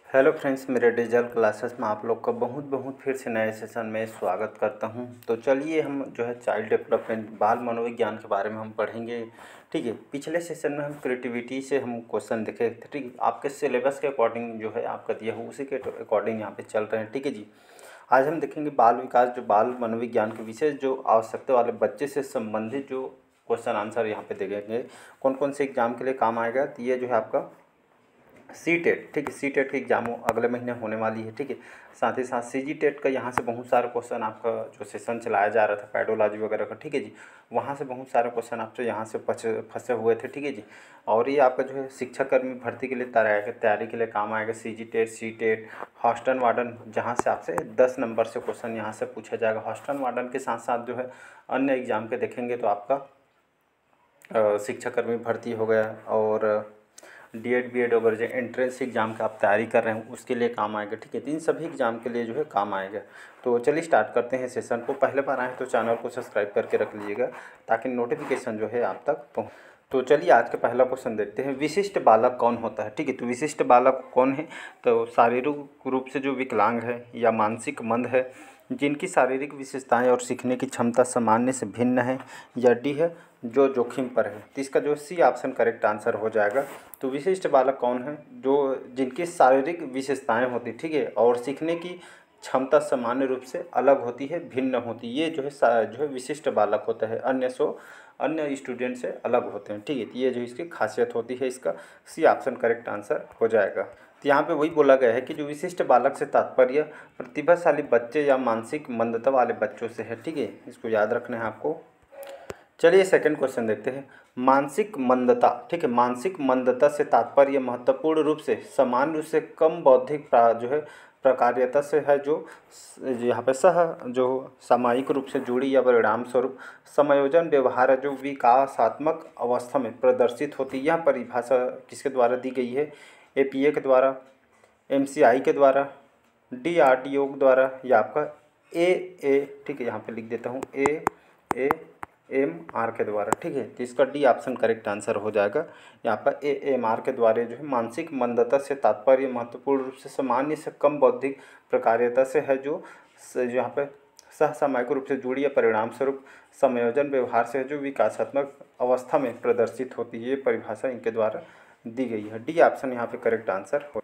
Hello friends, मेरे digital classes में आप लोग का बहुत बहुत फिर से नए सेशन में स्वागत करता हूं। तो चलिए हम जो है चाइल्ड डेवलपमेंट बाल मनोविज्ञान के बारे में हम पढ़ेंगे। ठीक है, पिछले सेशन में हम क्रिएटिविटी से हम क्वेश्चन देखे थे। ठीक है, आपके सिलेबस के अकॉर्डिंग जो है आपका दिया हो उसी के अकॉर्डिंग यहाँ पे चल रहे हैं। ठीक है जी, आज हम देखेंगे बाल विकास, जो बाल मनोविज्ञान के विशेष जो आवश्यकता वाले बच्चे से संबंधित जो क्वेश्चन आंसर यहाँ पे देखेंगे कौन कौन से एग्जाम के लिए काम आएगा। तो ये जो है आपका सी टेट, ठीक है, सी टेट की एग्जाम अगले महीने होने वाली है। ठीक है, साथ ही साथ सी जी टेट का यहाँ से बहुत सारे क्वेश्चन आपका जो सेशन चलाया जा रहा था पेडोलॉजी वगैरह का, ठीक है जी, वहाँ से बहुत सारे क्वेश्चन आपसे यहाँ से फंसे हुए थे। ठीक है जी, और ये आपका जो है शिक्षाकर्मी भर्ती के लिए तैयारी के लिए काम आएगा। C G TET, C TET, hostel warden, जहाँ से आपसे 10 नंबर से क्वेश्चन यहाँ से पूछा जाएगा। हॉस्टल वार्डन के साथ साथ जो है अन्य एग्जाम के देखेंगे तो आपका शिक्षाकर्मी भर्ती हो गया, और डीएड बीएड वगैरह जो एंट्रेंस एग्ज़ाम का आप तैयारी कर रहे हैं उसके लिए काम आएगा। ठीक है, तो इन सभी एग्ज़ाम के लिए जो है काम आएगा। तो चलिए स्टार्ट करते हैं सेशन को। पहले बार आए तो चैनल को सब्सक्राइब करके रख लीजिएगा ताकि नोटिफिकेशन जो है आप तक पहुँच। तो चलिए आज का पहला क्वेश्चन देखते हैं, विशिष्ट बालक कौन होता है। ठीक है, तो विशिष्ट बालक कौन है? तो शारीरिक रूप से जो विकलांग है या मानसिक मंद है, जिनकी शारीरिक विशेषताएं और सीखने की क्षमता सामान्य से भिन्न है, या डी है जो जोखिम पर है। तो इसका जो सी ऑप्शन करेक्ट आंसर हो जाएगा। तो विशिष्ट बालक कौन है? जो जिनकी शारीरिक विशेषताएं होती, ठीक है, और सीखने की क्षमता सामान्य रूप से अलग होती है, भिन्न होती है, ये जो है विशिष्ट बालक होता है, अन्य स्टूडेंट से अलग होते हैं। ठीक है, तो ये जो इसकी खासियत होती है, इसका सी ऑप्शन करेक्ट आंसर हो जाएगा। तो यहाँ पे वही बोला गया है कि जो विशिष्ट बालक से तात्पर्य प्रतिभाशाली बच्चे या मानसिक मंदता वाले बच्चों से है। ठीक है, इसको याद रखना है आपको। चलिए सेकंड क्वेश्चन देखते हैं, मानसिक मंदता। ठीक है, मानसिक मंदता से तात्पर्य महत्वपूर्ण रूप से सामान्य रूप से कम बौद्धिक जो है प्रकार्यता से है, जो यहाँ पे जो सामायिक रूप से जुड़ी या परिणाम स्वरूप समायोजन व्यवहार है, जो विकासात्मक अवस्था में प्रदर्शित होती है। यह परिभाषा किसके द्वारा दी गई है? एपीए के द्वारा, एमसीआई के द्वारा, डीआरडीओ के द्वारा, या आपका ठीक है, यहाँ पे लिख देता हूँ AAMR के द्वारा। ठीक है, तो इसका डी ऑप्शन करेक्ट आंसर हो जाएगा। यहाँ पर AAMR के द्वारा जो है मानसिक मंदता से तात्पर्य महत्वपूर्ण रूप से सामान्य से कम बौद्धिक प्रकार्यता से है, जो यहाँ पे सहसामयिक रूप से जुड़ी या परिणाम स्वरूप समायोजन व्यवहार से है, जो विकासात्मक अवस्था में प्रदर्शित होती है। ये परिभाषा इनके द्वारा दी गई है। डी ऑप्शन यहाँ पे करेक्ट आंसर हो।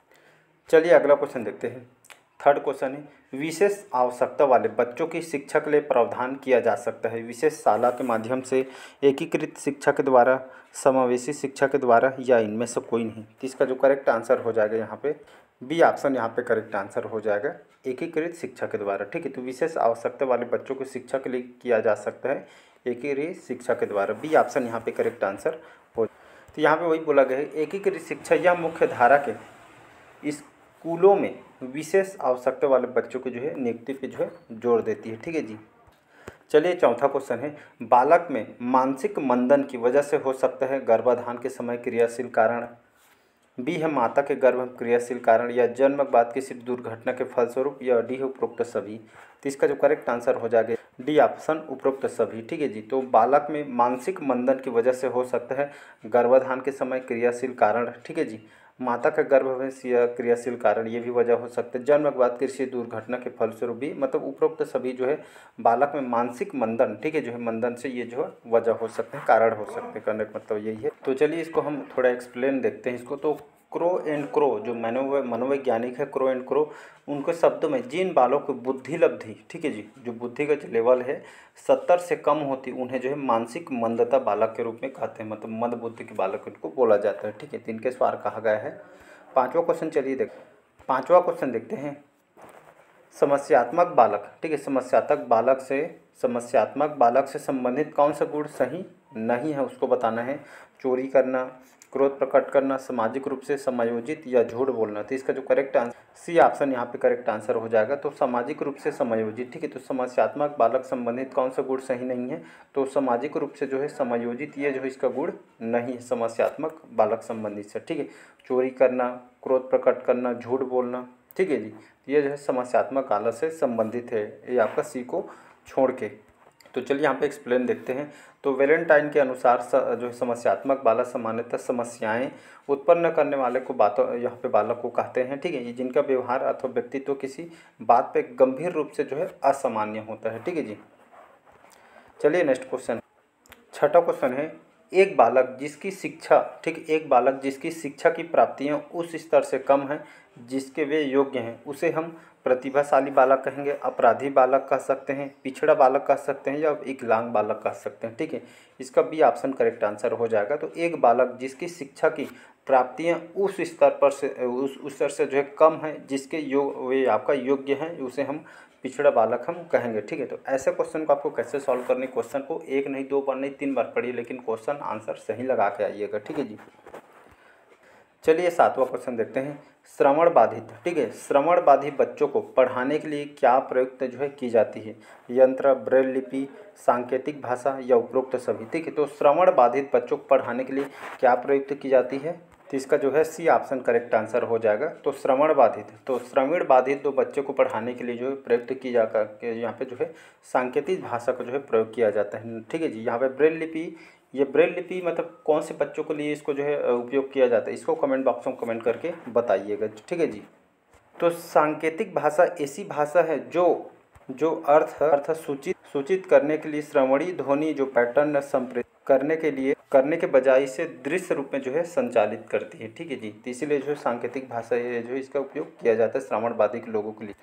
चलिए अगला क्वेश्चन देखते हैं। थर्ड क्वेश्चन है, विशेष आवश्यकता वाले बच्चों की शिक्षा के लिए प्रावधान किया जा सकता है विशेष शाला के माध्यम से, एकीकृत शिक्षा के द्वारा, समावेशी शिक्षा के द्वारा, या इनमें से कोई नहीं। तो इसका जो करेक्ट आंसर हो जाएगा यहाँ पे बी ऑप्शन यहाँ पे करेक्ट आंसर हो जाएगा, एकीकृत शिक्षा के द्वारा। ठीक है, तो विशेष आवश्यकता वाले बच्चों को शिक्षा के लिए किया जा सकता है एकीकृत शिक्षा के द्वारा। बी ऑप्शन यहाँ पे करेक्ट आंसर हो। तो यहाँ पे वही बोला गया है, एकीकृत शिक्षा यह मुख्य धारा के स्कूलों में विशेष आवश्यकता वाले बच्चों को जो है नियुक्ति पे जो है जोर देती है। ठीक है जी, चलिए चौथा क्वेश्चन है, बालक में मानसिक मंदन की वजह से हो सकता है गर्भाधान के समय क्रियाशील कारण, बी है माता के गर्भ में क्रियाशील कारण, या जन्म के बाद किसी दुर्घटना के फलस्वरूप, या डी है उपरोक्त सभी। तो इसका जो करेक्ट आंसर हो जाएगा डी ऑप्शन उपरोक्त सभी। ठीक है जी, तो बालक में मानसिक मंदन की वजह से हो सकता है गर्भाधान के समय क्रियाशील कारण। ठीक है जी, माता का गर्भ में क्रियाशील कारण ये भी वजह हो सकता है, जन्म के बाद किसी दुर्घटना के फलस्वरूप भी, मतलब उपरोक्त सभी जो है बालक में मानसिक मंदन, ठीक है, जो है मंदन से ये जो है वजह हो सकते हैं, कारण हो सकते हैं, करने का मतलब यही है। तो चलिए इसको हम थोड़ा एक्सप्लेन देखते हैं इसको। तो क्रो एंड क्रो जो मनोवैज्ञानिक है, क्रो एंड क्रो, उनके शब्दों में जिन बालों की बुद्धि लब्धि, ठीक है जी, जो बुद्धि का जो लेवल है 70 से कम होती, उन्हें जो है मानसिक मंदता बालक के रूप में कहते हैं, मतलब मंद बुद्धि के बालक उनको बोला जाता है। ठीक है, तो इनके स्वार कहा गया है। पांचवा क्वेश्चन चलिए पांचवा क्वेश्चन देखते हैं, समस्यात्मक बालक। ठीक है, समस्यात्मक बालक से संबंधित कौन सा गुण सही नहीं है उसको बताना है। चोरी करना, क्रोध प्रकट करना, सामाजिक रूप से समायोजित, या झूठ बोलना। तो इसका जो करेक्ट आंसर सी ऑप्शन यहाँ पे करेक्ट आंसर हो जाएगा। तो सामाजिक रूप से समायोजित। ठीक है, तो समस्यात्मक बालक संबंधित कौन सा गुण सही नहीं है? तो सामाजिक रूप से जो है समायोजित, ये जो है इसका गुण नहीं है समस्यात्मक बालक संबंधित से। ठीक है, चोरी करना, क्रोध प्रकट करना, झूठ बोलना, ठीक है जी, ये जो है समस्यात्मक बालक से संबंधित है, ये आपका सी को छोड़ के। तो चलिए यहाँ पे एक्सप्लेन देखते हैं। तो वैलेंटाइन के अनुसार जो है समस्यात्मक बालक सामान्यतः समस्याएं उत्पन्न करने वाले को बातों यहाँ पे बालक को कहते हैं, ठीक है, ये जिनका व्यवहार अथवा व्यक्तित्व किसी बात पे गंभीर रूप से जो है असामान्य होता है, ठीक है जी। चलिए नेक्स्ट क्वेश्चन, छठा क्वेश्चन है, एक बालक जिसकी शिक्षा, ठीक, एक बालक जिसकी शिक्षा की प्राप्तियाँ उस स्तर से कम हैं जिसके वे योग्य हैं, उसे हम प्रतिभाशाली बालक कहेंगे, अपराधी बालक कह सकते हैं, पिछड़ा बालक कह सकते हैं, या विकलांग बालक कह सकते हैं, ठीक है। इसका बी ऑप्शन करेक्ट आंसर हो जाएगा। तो एक बालक जिसकी शिक्षा की प्राप्तियाँ उस स्तर पर से उस स्तर से जो है कम है जिसके वे आपका योग्य हैं, उसे हम पिछड़ा बालक हम कहेंगे, ठीक है। तो ऐसे क्वेश्चन को आपको कैसे सॉल्व करने, क्वेश्चन को एक नहीं, दो बार नहीं, 3 बार पढ़िए, लेकिन क्वेश्चन आंसर सही लगा के आइएगा, ठीक है जी। चलिए 7वां क्वेश्चन देखते हैं, श्रवण बाधित, ठीक है, श्रवण बाधित बच्चों को पढ़ाने के लिए क्या प्रयुक्त जो है की जाती है, यंत्र, ब्रेल लिपि, सांकेतिक भाषा या उपरोक्त सभी, ठीक है। तो श्रवण बाधित बच्चों को पढ़ाने के लिए क्या प्रयुक्त की जाती है, तो इसका जो है सी ऑप्शन करेक्ट आंसर हो जाएगा। तो श्रवण बाधित दो बच्चों को पढ़ाने के लिए जो है प्रयुक्त की जाकर यहाँ पे जो है सांकेतिक भाषा का जो है प्रयोग किया जाता है, ठीक है जी। यहाँ पे ब्रेल लिपि, ये ब्रेल लिपि मतलब कौन से बच्चों के लिए इसको जो है उपयोग किया जाता है, इसको कमेंट बॉक्स में कमेंट करके बताइएगा, ठीक है जी। तो सांकेतिक भाषा ऐसी भाषा है जो अर्थ सूचित करने के लिए श्रवणी ध्वनि जो पैटर्न संप्रेषित करने के बजाय इसे दृश्य रूप में जो है संचालित करती है, ठीक है जी। तो इसीलिए जो सांकेतिक भाषा ये जो इसका उपयोग किया जाता है श्रवण बाधित लोगों के लिए।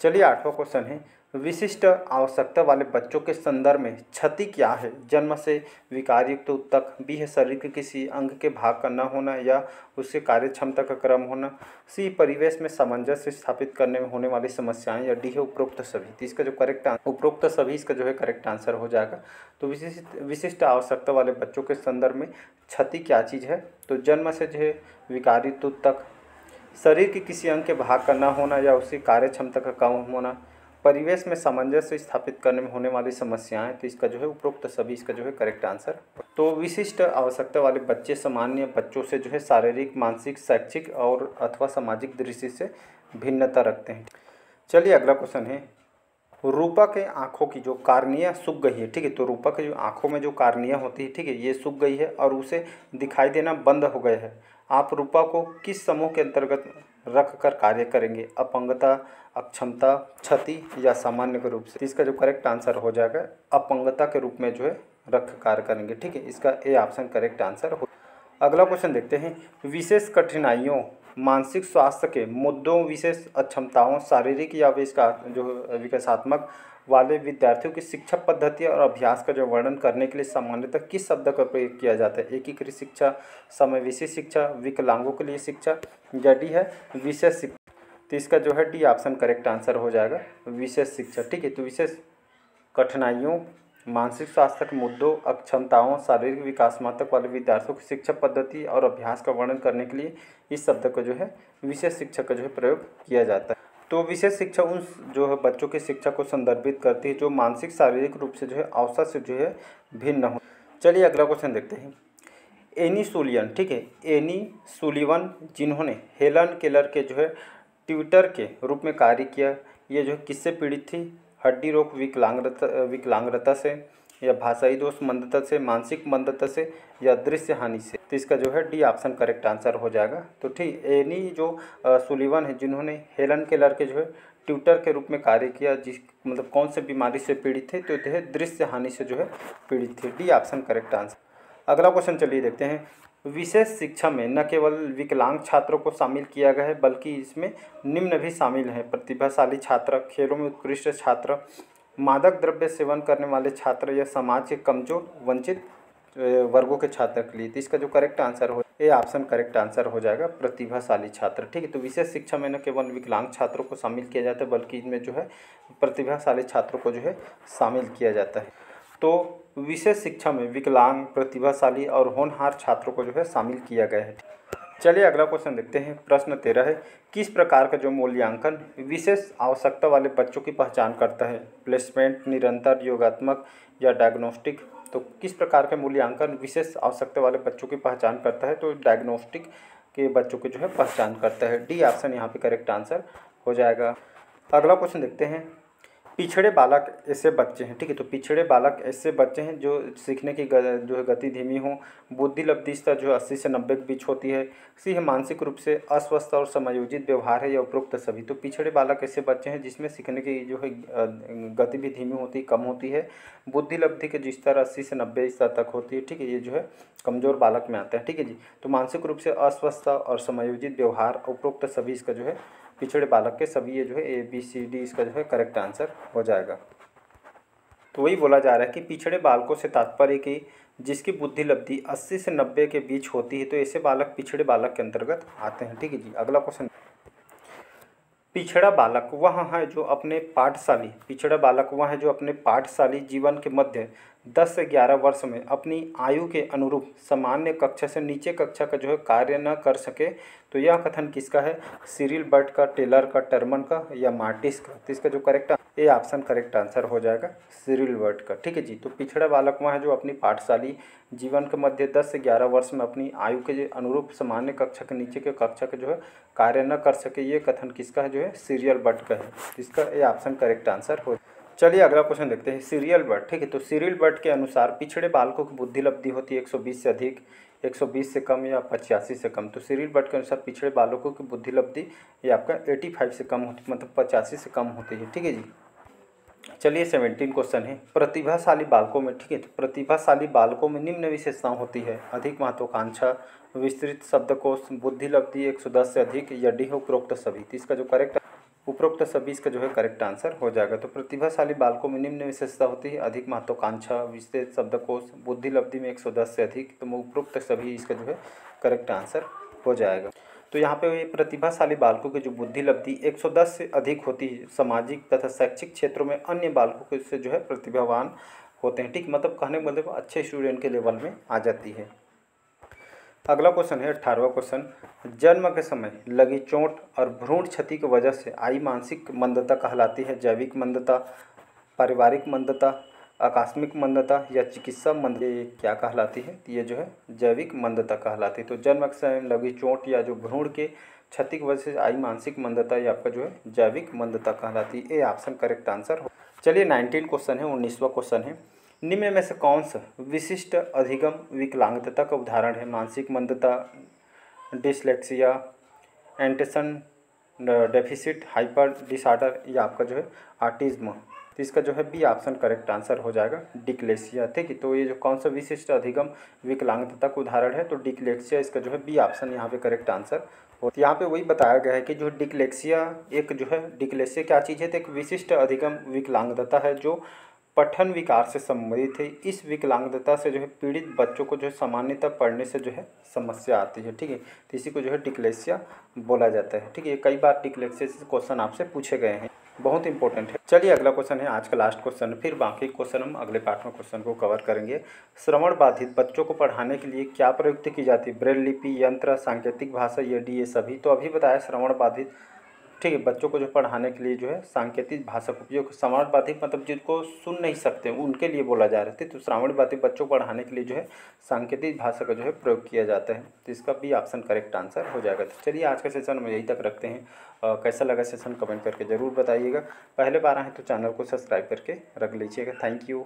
चलिए 8वां क्वेश्चन है, विशिष्ट आवश्यकता वाले बच्चों के संदर्भ में क्षति क्या है, जन्म से विकारयुक्त उत्तक, बी है शरीर के किसी अंग के भाग का न होना या उसके कार्य क्षमता का क्रम होना, सी परिवेश में सामंजस्य स्थापित करने में होने वाली समस्याएं, या डी है उपरोक्त सभी। तो इसका जो उपरोक्त सभी इसका जो है करेक्ट आंसर हो जाएगा। तो विशिष्ट आवश्यकता वाले बच्चों के संदर्भ में क्षति क्या चीज़ है, तो जन्म से जो है विकारयुक्त उत्तक, शरीर के किसी अंग के भाग का न होना या उसकी कार्य क्षमता का कम होना, परिवेश में सामंजस्य स्थापित करने में होने वाली समस्याएं, तो इसका जो है उपरोक्त सभी इसका जो है करेक्ट आंसर। तो विशिष्ट आवश्यकता वाले बच्चे सामान्य बच्चों से जो है शारीरिक, मानसिक, शैक्षिक और अथवा सामाजिक दृष्टि से भिन्नता रखते हैं। चलिए अगला क्वेश्चन है, रूपा के आँखों की जो कार्निया सूख गई है, ठीक है। तो रूपा के जो आँखों में जो कार्निया होती है, ठीक है, ये सूख गई है और उसे दिखाई देना बंद हो गया है। आप रूपा को किस समूह के अंतर्गत रख कर कार्य करेंगे, अपंगता, अक्षमता, क्षति या सामान्य के रूप से। इसका जो करेक्ट आंसर हो जाएगा अपंगता के रूप में जो है रख कार्य करेंगे, ठीक है। इसका ए ऑप्शन करेक्ट आंसर हो। अगला क्वेश्चन देखते हैं, विशेष कठिनाइयों, मानसिक स्वास्थ्य के मुद्दों, विशेष अक्षमताओं, शारीरिक या जो विकासात्मक वाले विद्यार्थियों की शिक्षा पद्धति और अभ्यास का जो वर्णन करने के लिए सामान्यतः किस शब्द का प्रयोग किया जाता है, एकीकृत शिक्षा, समावेशी शिक्षा, विकलांगों के लिए शिक्षा, या डी है विशेष शिक्षा। तो इसका जो है डी ऑप्शन करेक्ट आंसर हो जाएगा, विशेष शिक्षा, ठीक है। तो विशेष कठिनाइयों, मानसिक स्वास्थ्य के मुद्दों, अक्षमताओं, शारीरिक विकासात्मक वाले विद्यार्थियों की शिक्षा पद्धति और अभ्यास का वर्णन करने के लिए इस शब्द को जो है विशेष शिक्षा का जो है प्रयोग किया जाता है। तो विशेष शिक्षा उन जो है बच्चों की शिक्षा को संदर्भित करती है जो मानसिक, शारीरिक रूप से जो है औसत से जो है भिन्न हो। चलिए अगला क्वेश्चन देखते हैं, एनी सुलियन, ठीक है, एनी सुलिवन जिन्होंने हेलन केलर के जो है ट्यूटर के रूप में कार्य किया, ये जो है किससे पीड़ित थी, हड्डी रोग, विकलांगता से, या भाषाई दोष मंदता से, मानसिक मंदता से, या दृश्य हानि से। तो इसका जो है डी ऑप्शन करेक्ट आंसर हो जाएगा। तो ठीक, एनी जो सुलिवन है जिन्होंने हेलन केलर के जो है ट्यूटर के रूप में कार्य किया, जिस मतलब कौन से बीमारी से पीड़ित थे, तो यह दृश्य हानि से जो है पीड़ित थे, डी ऑप्शन करेक्ट आंसर। अगला क्वेश्चन चलिए देखते हैं, विशेष शिक्षा में न केवल विकलांग छात्रों को शामिल किया गया है बल्कि इसमें निम्न भी शामिल हैं, प्रतिभाशाली छात्र, खेलों में उत्कृष्ट छात्र, मादक द्रव्य सेवन करने वाले छात्र, या समाज के कमजोर वंचित वर्गों के छात्र के लिए। तो इसका जो करेक्ट आंसर हो, ये ऑप्शन करेक्ट आंसर हो जाएगा, प्रतिभाशाली छात्र, ठीक है। तो विशेष शिक्षा में न केवल विकलांग छात्रों को शामिल किया जाता है बल्कि इसमें जो है प्रतिभाशाली छात्रों को जो है शामिल किया जाता है। तो विशेष शिक्षा में विकलांग, प्रतिभाशाली और होनहार छात्रों को जो है शामिल किया गया है। चलिए अगला क्वेश्चन देखते हैं, प्रश्न 13 है, किस प्रकार का जो मूल्यांकन विशेष आवश्यकता वाले बच्चों की पहचान करता है, प्लेसमेंट, निरंतर, योगात्मक या डायग्नोस्टिक। तो किस प्रकार का मूल्यांकन विशेष आवश्यकता वाले बच्चों की पहचान करता है, तो डायग्नोस्टिक के बच्चों की जो है पहचान करता है, डी ऑप्शन यहाँ पे करेक्ट आंसर हो जाएगा। अगला क्वेश्चन देखते हैं, पिछड़े बालक ऐसे बच्चे हैं, ठीक है। तो पिछड़े बालक ऐसे बच्चे हैं जो सीखने की जो है गति धीमी हो, बुद्धि लब्धि स्तर जो 80 से 90 के बीच होती है, सी है मानसिक रूप से अस्वस्थ और समायोजित व्यवहार है या उपरोक्त सभी। तो पिछड़े बालक ऐसे बच्चे हैं जिसमें सीखने की जो है गति भी धीमी होती कम होती है, बुद्धि लब्धि के जो स्तर 80 से 90 स्तर तक होती है, ठीक है। ये जो है कमज़ोर बालक में आता है, ठीक है जी। तो मानसिक रूप से अस्वस्थ और समायोजित व्यवहार उपरोक्त सभी इसका जो है पिछड़े बालक के सभी, ये जो है ABCD इसका जो है करेक्ट आंसर हो जाएगा। तो वही बोला जा रहा है कि पिछड़े बालकों से तात्पर्य कि जिसकी बुद्धि लब्धि 80 से 90 के बीच होती है, तो ऐसे बालक पिछड़े बालक के अंतर्गत आते हैं, ठीक है जी। अगला क्वेश्चन, पिछड़ा बालक वह है जो अपने पाठशाली पिछड़ा बालक वह है जो अपने पाठशाली जीवन के मध्य 10 से 11 वर्ष में अपनी आयु के अनुरूप सामान्य कक्षा से नीचे कक्षा का जो है कार्य न कर सके। तो यह कथन किसका है? सिरिल बर्ट का, टेलर का, टर्मन का या मार्टिस का? तो इसका जो करेक्ट ये ऑप्शन करेक्ट आंसर हो जाएगा सिरिल बर्ट का, ठीक है जी। तो पिछड़ा बालक वह है जो अपनी पाठशाली जीवन के मध्य 10 से 11 वर्ष में अपनी आयु के अनुरूप सामान्य कक्षा के नीचे के कक्षा के जो है कार्य न कर सके, ये कथन किसका है? जो है सीरियल बर्ट का है। इसका ये ऑप्शन करेक्ट आंसर हो। चलिए अगला क्वेश्चन देखते हैं। सीरियल बर्ट, ठीक है। तो सीरियल बर्ट के अनुसार पिछड़े बालकों की बुद्धि लब्धि होती है 120 से अधिक, 120 से कम या 85 से कम। तो सीरियल बर्ट के अनुसार पिछड़े बालकों की बुद्धि लब्धि ये आपका 85 से कम होती, मतलब 85 से कम होती है, ठीक है जी। चलिए 17 क्वेश्चन है। प्रतिभाशाली बालकों में, ठीक है, तो प्रतिभाशाली बालकों में निम्न विशेषताएं होती है: अधिक महत्वाकांक्षा, विस्तृत शब्दकोश, बुद्धि लब्धि 110 से अधिक, या डी हो उपरोक्त सभी। तो इसका जो करेक्ट उपरोक्त सभी इसका जो है करेक्ट आंसर हो जाएगा। तो प्रतिभाशाली बालकों में निम्न विशेषता होती है: अधिक महत्वाकांक्षा, विस्तृत शब्दकोश, बुद्धि लब्धि में 110 से अधिक। तो उपरोक्त सभी इसका जो है करेक्ट आंसर हो जाएगा। तो यहाँ पे ये प्रतिभाशाली बालकों की जो बुद्धि लब्धि 110 से अधिक होती है, सामाजिक तथा शैक्षिक क्षेत्रों में अन्य बालकों से जो है प्रतिभावान होते हैं, ठीक। मतलब कहने का मतलब अच्छे स्टूडेंट के लेवल में आ जाती है। अगला क्वेश्चन है 18वां क्वेश्चन। जन्म के समय लगी चोट और भ्रूण क्षति की वजह से आई मानसिक मंदता कहलाती है जैविक मंदता, पारिवारिक मंदता, आकस्मिक मंदता या चिकित्सा मंदता? ये क्या कहलाती है? ये जो है जैविक मंदता कहलाती है। तो जन्म के समय लगी चोट या जो भ्रूण के क्षति की वजह से आई मानसिक मंदता, ये आपका जो है जैविक मंदता कहलाती है। ये ऑप्शन करेक्ट आंसर हो। चलिए 19 क्वेश्चन है, 19वां क्वेश्चन है। निम्न में से कौन सा विशिष्ट अधिगम विकलांगता का उदाहरण है? मानसिक मंदता, डिसलेक्सिया, एंटेशन डेफिसिट हाइपर डिसऑर्डर या आपका जो है ऑटिज्म? तो इसका जो है बी ऑप्शन करेक्ट आंसर हो जाएगा डिक्लेसिया, ठीक है। तो ये जो कौन सा विशिष्ट अधिगम विकलांगता का उदाहरण है? तो डिक्लेक्सिया इसका जो है बी ऑप्शन यहाँ पे करेक्ट आंसर हो। यहाँ पे वही बताया गया है कि जो डिक्लेक्सिया एक जो है डिक्लेसिया क्या चीज़ है? तो एक विशिष्ट अधिगम विकलांगता है जो पठन विकार से संबंधित है। इस विकलांगता से जो है पीड़ित बच्चों को जो है सामान्यतः पढ़ने से जो है समस्या आती है, ठीक है। तो इसी को जो है डिक्लेसिया बोला जाता है, ठीक है। कई बार डिक्लेसिया से क्वेश्चन आपसे पूछे गए हैं, बहुत इंपॉर्टेंट है। चलिए अगला क्वेश्चन है आज का लास्ट क्वेश्चन, फिर बाकी क्वेश्चन हम अगले पार्ट में क्वेश्चन को कवर करेंगे। श्रवण बाधित बच्चों को पढ़ाने के लिए क्या प्रयुक्त की जाती है? ब्रेल लिपि, यंत्र, सांकेतिक भाषा, ये डी, ये सभी। तो अभी बताया श्रवण बाधित, ठीक है, बच्चों को जो पढ़ाने के लिए जो है सांकेतिक भाषा का उपयोग, श्रवण बाधित मतलब जिनको सुन नहीं सकते उनके लिए बोला जा रहा है। तो श्रवण बाधित बच्चों को पढ़ाने के लिए जो है सांकेतिक भाषा का जो है प्रयोग किया जाता है। तो इसका भी ऑप्शन करेक्ट आंसर हो जाएगा। तो चलिए आज का सेशन हम यहीं तक रखते हैं। कैसा लगा सेशन कमेंट करके ज़रूर बताइएगा। पहले बार आए तो चैनल को सब्सक्राइब करके रख लीजिएगा। Thank you.